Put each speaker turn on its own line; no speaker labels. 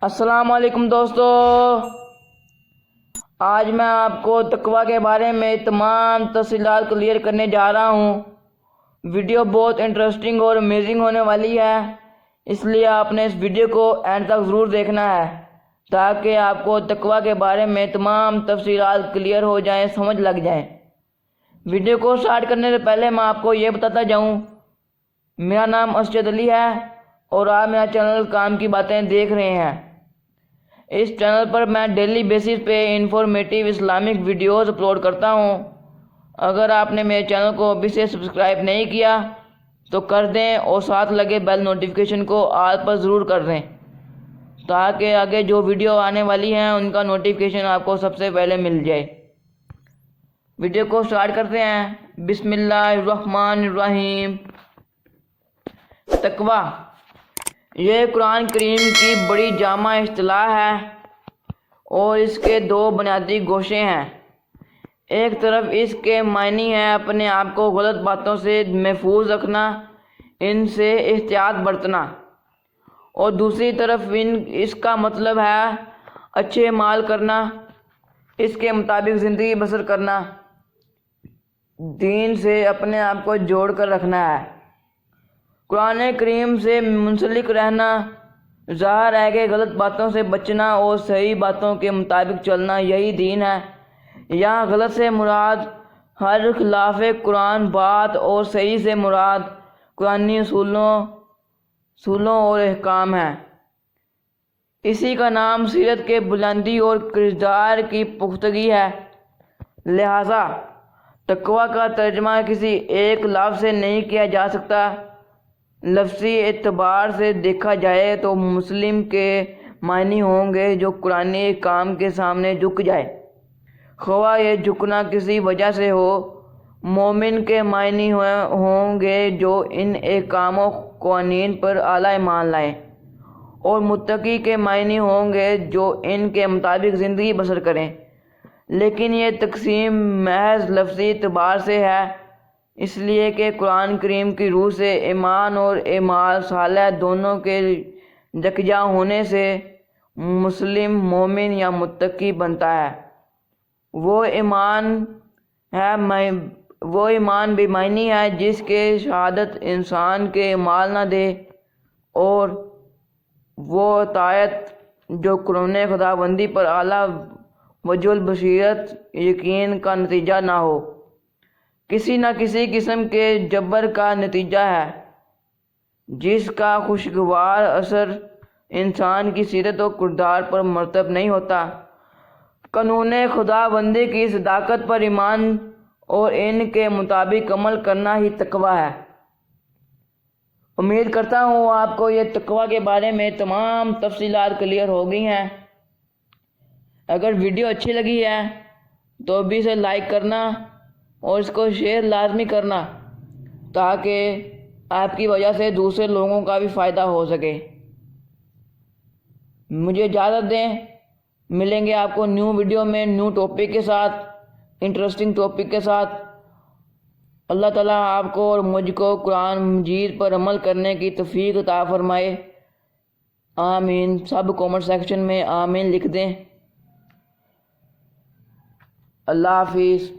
السلام علیکم دوستو، آج میں آپ کو تقویٰ کے بارے میں تمام تفصیلات کلیئر کرنے جا رہا ہوں۔ ویڈیو بہت انٹرسٹنگ اور امیزنگ ہونے والی ہے، اس لیے آپ نے اس ویڈیو کو اینڈ تک ضرور دیکھنا ہے تاکہ آپ کو تقویٰ کے بارے میں تمام تفصیلات کلیئر ہو جائیں، سمجھ لگ جائیں۔ ویڈیو کو سٹارٹ کرنے سے پہلے میں آپ کو یہ بتاتا جاؤں، میرا نام اسجد علی ہے اور آپ میرا چینل کام کی باتیں دیکھ رہے ہیں۔ اس چینل پر میں ڈیلی بیسس پہ انفارمیٹیو اسلامک ویڈیوز اپلوڈ کرتا ہوں۔ اگر آپ نے میرے چینل کو ابھی سے سبسکرائب نہیں کیا تو کر دیں اور ساتھ لگے بیل نوٹیفیکیشن کو آل پر ضرور کر دیں تاکہ آگے جو ویڈیو آنے والی ہیں ان کا نوٹیفیکیشن آپ کو سب سے پہلے مل جائے۔ ویڈیو کو سٹارٹ کرتے ہیں۔ بسم اللہ الرحمن الرحیم۔ تقویٰ یہ قرآن کریم کی بڑی جامع اصطلاح ہے اور اس کے دو بنیادی گوشے ہیں۔ ایک طرف اس کے معنی ہے اپنے آپ کو غلط باتوں سے محفوظ رکھنا، ان سے احتیاط برتنا، اور دوسری طرف اس کا مطلب ہے اچھے اعمال کرنا، اس کے مطابق زندگی بسر کرنا، دین سے اپنے آپ کو جوڑ کر رکھنا ہے۔ قرآن کریم سے منسلک رہنا ظاہر ہے کہ غلط باتوں سے بچنا اور صحیح باتوں کے مطابق چلنا یہی دین ہے۔ یہاں غلط سے مراد ہر خلاف قرآن بات اور صحیح سے مراد قرآنی اصولوں اور احکام ہے۔ اسی کا نام سیرت کے بلندی اور کردار کی پختگی ہے۔ لہٰذا تقویٰ کا ترجمہ کسی ایک لفظ سے نہیں کیا جا سکتا۔ لفظی اعتبار سے دیکھا جائے تو مسلم کے معنی ہوں گے جو قرآنی احکام کے سامنے جھک جائے، خواہ یہ جھکنا کسی وجہ سے ہو۔ مومن کے معنی ہوں گے جو ان احکام و قوانین پر اعلیٰ ایمان لائے، اور متقی کے معنی ہوں گے جو ان کے مطابق زندگی بسر کریں۔ لیکن یہ تقسیم محض لفظی اعتبار سے ہے، اس لیے کہ قرآن کریم کی روح سے ایمان اور اعمال صالح دونوں کے یکجا ہونے سے مسلم مومن یا متقی بنتا ہے۔ وہ ایمان بے معنی ہے جس کے شہادت انسان کے اعمال نہ دے، اور وہ اطاعت جو قرآن خداوندی پر اعلیٰ وجہ البصیرت یقین کا نتیجہ نہ ہو، کسی نہ کسی قسم کے جبر کا نتیجہ ہے جس کا خوشگوار اثر انسان کی سیرت و کردار پر مرتب نہیں ہوتا۔ قانون خداوندی کی صداقت پر ایمان اور ان کے مطابق عمل کرنا ہی تقویٰ ہے۔ امید کرتا ہوں آپ کو یہ تقویٰ کے بارے میں تمام تفصیلات کلیئر ہو گئی ہیں۔ اگر ویڈیو اچھی لگی ہے تو ابھی سے لائک کرنا اور اس کو شیئر لازمی کرنا تاکہ آپ کی وجہ سے دوسرے لوگوں کا بھی فائدہ ہو سکے۔ مجھے اجازت دیں، ملیں گے آپ کو نیو ویڈیو میں نیو ٹاپک کے ساتھ، انٹرسٹنگ ٹاپک کے ساتھ۔ اللہ تعالیٰ آپ کو اور مجھ کو قرآن مجید پر عمل کرنے کی توفیق عطا فرمائے۔ آمین۔ سب کامنٹ سیکشن میں آمین لکھ دیں۔ اللہ حافظ۔